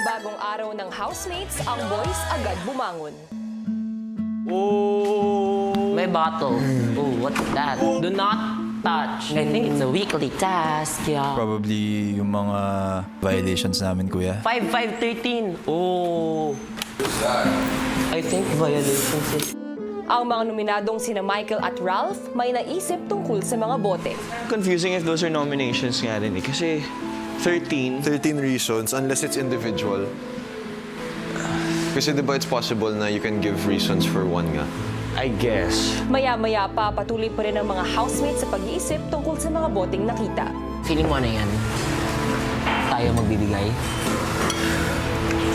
panibagong araw ng housemates, ang boys agad bumangon. May bottle. Oh, what's that? Do not touch. I think it's a weekly task, yeah. Probably yung mga violations namin, kuya. 5513. Oh. I think violations is... Ang mga nominadong sina Michael at Ralph may naisip tungkol sa mga bote. Confusing if those are nominations nga rin eh. Kasi 13 reasons unless it's individual. Kasi diba it's possible na you can give reasons for one nga. I guess. Maya-maya pa, patuloy pa rin ang mga housemates sa pag-iisip tungkol sa mga boteng nakita. Feeling mo ano yan? Tayo magbibigay?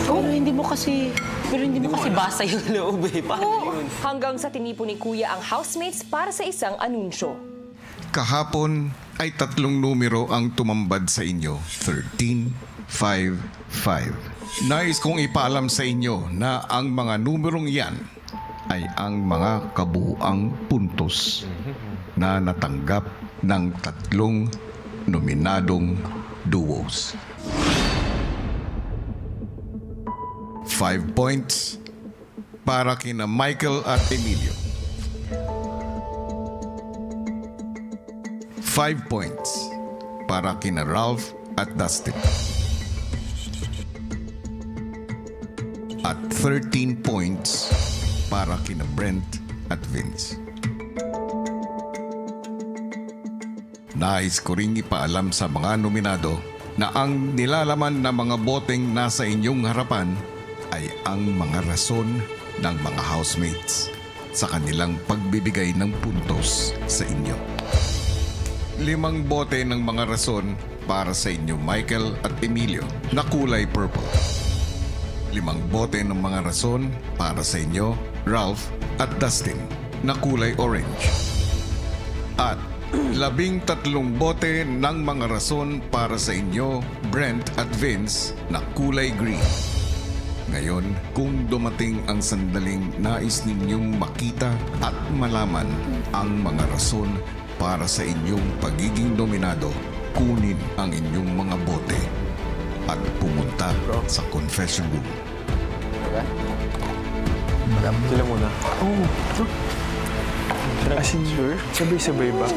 Pero hindi mo kasi basa yung loob eh. Paano yun? Hanggang sa tinipo ni Kuya ang housemates para sa isang anunsyo. Kahapon ay 3 numero ang tumambad sa inyo. 13, 5, 5. Nais kong ipaalam sa inyo na ang mga numerong yan ay ang mga kabuuang puntos na natanggap ng 3 nominadong duos. 5 points para kina Michael at Emilio. 5 points para kina Ralph at Dustin. At 13 points para kina Brent at Vince. Nais ko ring ipaalam sa mga nominado na ang nilalaman na mga boteng nasa inyong harapan ay ang mga rason ng mga housemates sa kanilang pagbibigay ng puntos sa inyo. 5 bote ng mga rason para sa inyo, Michael at Emilio, na kulay purple. 5 bote ng mga rason para sa inyo, Ralph at Dustin, na kulay orange. At 13 bote ng mga rason para sa inyo, Brent at Vince, na kulay green. Ngayon, kung dumating ang sandaling nais ninyong makita at malaman ang mga rason para sa inyong pagiging nominado, kunin ang inyong mga bote at pumunta sa confession room. Sila muna. As in, sure? Sabay-sabay ba?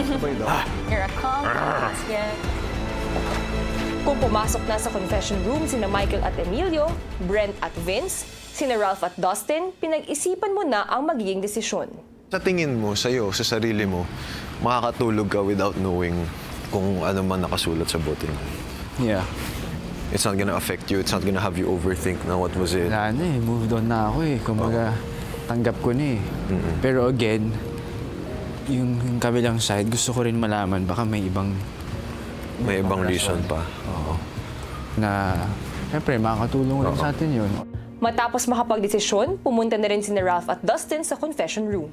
Sabay daw. Here I come. Yeah. Kung pumasok na sa confession room sina Michael at Emilio, Brent at Vince, sina Ralph at Dustin, pinag-isipan mo na ang magiging desisyon. Sa tingin mo, sa'yo, sa sarili mo, makakatulog ka without knowing kung ano man nakasulat sa bote mo. Yeah. It's not gonna affect you. It's not gonna have you overthink na what was it. Wala na eh. Moved on na ako eh. Kumbaga, tanggap ko na eh. Pero again, yung kabilang side, gusto ko rin malaman. Baka may ibang... May ibang reason pa. Oo. Na, syempre, makakatulong rin sa atin yun. Matapos makapagdesisyon, pumunta na rin sina Ralph at Dustin sa confession room.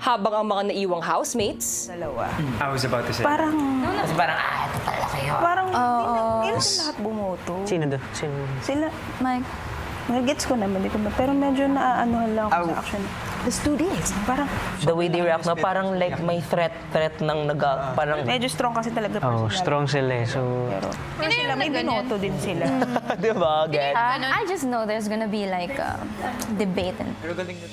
Habang ang mga naiwang housemates, I was about to say. Parang, Kasi parang, ito pala kayo. parang, hindi naman lahat bumoto. Sino do? Sino? Sila, Mike, nag-gets ko naman, di ko ba? Pero medyo naaanuhan lang ako sa action. Let's do this. Parang, The way they react na parang like may threat ng parang... medyo strong kasi talaga personality. Strong sila eh. So, Pero, sila, may binoto din sila. Di ba? Get? I just know there's gonna be like a debate.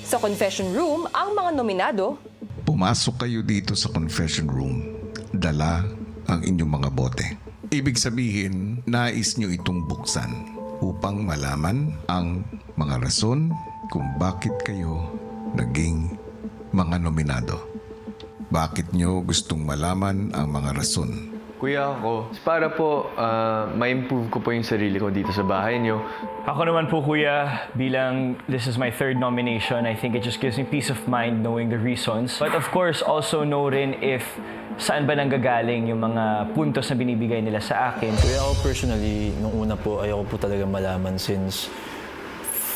sa confession room, ang mga nominado, Pumasok kayo dito sa confession room. Dala ang inyong mga bote. Ibig sabihin, nais nyo itong buksan upang malaman ang mga rason kung bakit kayo naging mga nominado. Bakit nyo gustong malaman ang mga rason? Kuya ako, para po ma-improve ko po yung sarili ko dito sa bahay niyo. ako naman po kuya, bilang this is my 3rd nomination, I think it just gives me peace of mind knowing the reasons. But of course, also know rin if saan ba nanggagaling yung mga puntos na binibigay nila sa akin. Kuya, ako personally, nung una po, ayoko po talaga malaman since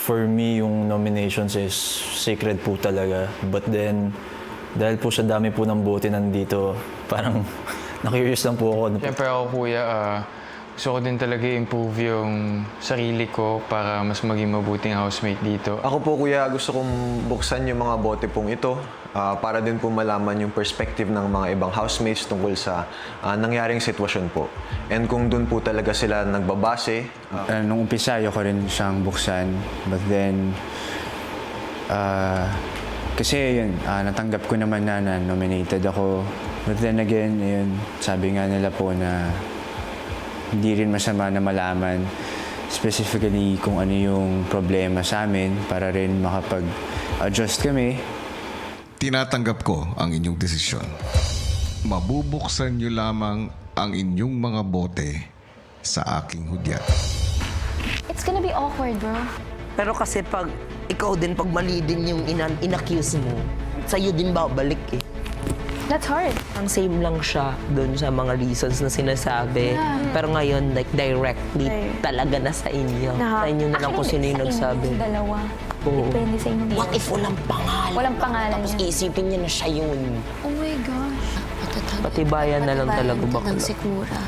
for me, yung nominations is sacred po talaga. But then, dahil po sa dami po ng bote nandito, parang na-curious lang po ako. Siyempre ako, kuya, Gusto ko din talaga improve yung sarili ko para mas maging mabuting housemate dito. Ako po kuya, gusto kong buksan yung mga bote pong ito para din po malaman yung perspective ng mga ibang housemates tungkol sa nangyaring sitwasyon po. And kung dun po talaga sila nagbabase. Nung umpisa, ayoko rin siyang buksan. But then, kasi yun, natanggap ko naman na nominated ako. But then again, yun, sabi nga nila po na hindi rin masama na malaman specifically kung ano yung problema sa amin para rin makapag-adjust kami. Tinatanggap ko ang inyong desisyon. Mabubuksan niyo lamang ang inyong mga bote sa aking hudyat. It's gonna be awkward, bro. Pero kasi pag ikaw din, pag mali din yung in-accuse mo, sa'yo din babalik eh. That's hard. Ang same lang siya doon sa mga reasons na sinasabi. Pero ngayon, like, directly talaga na sa inyo. Sa inyo na lang kung sino yung nagsabi. Sa dalawa. Oo. Depende sa inyo. What if walang pangalan? Walang pangalan Tapos niya. iisipin niya na siya yun. Oh my gosh. Patibayan na lang talaga bakla. Sigura.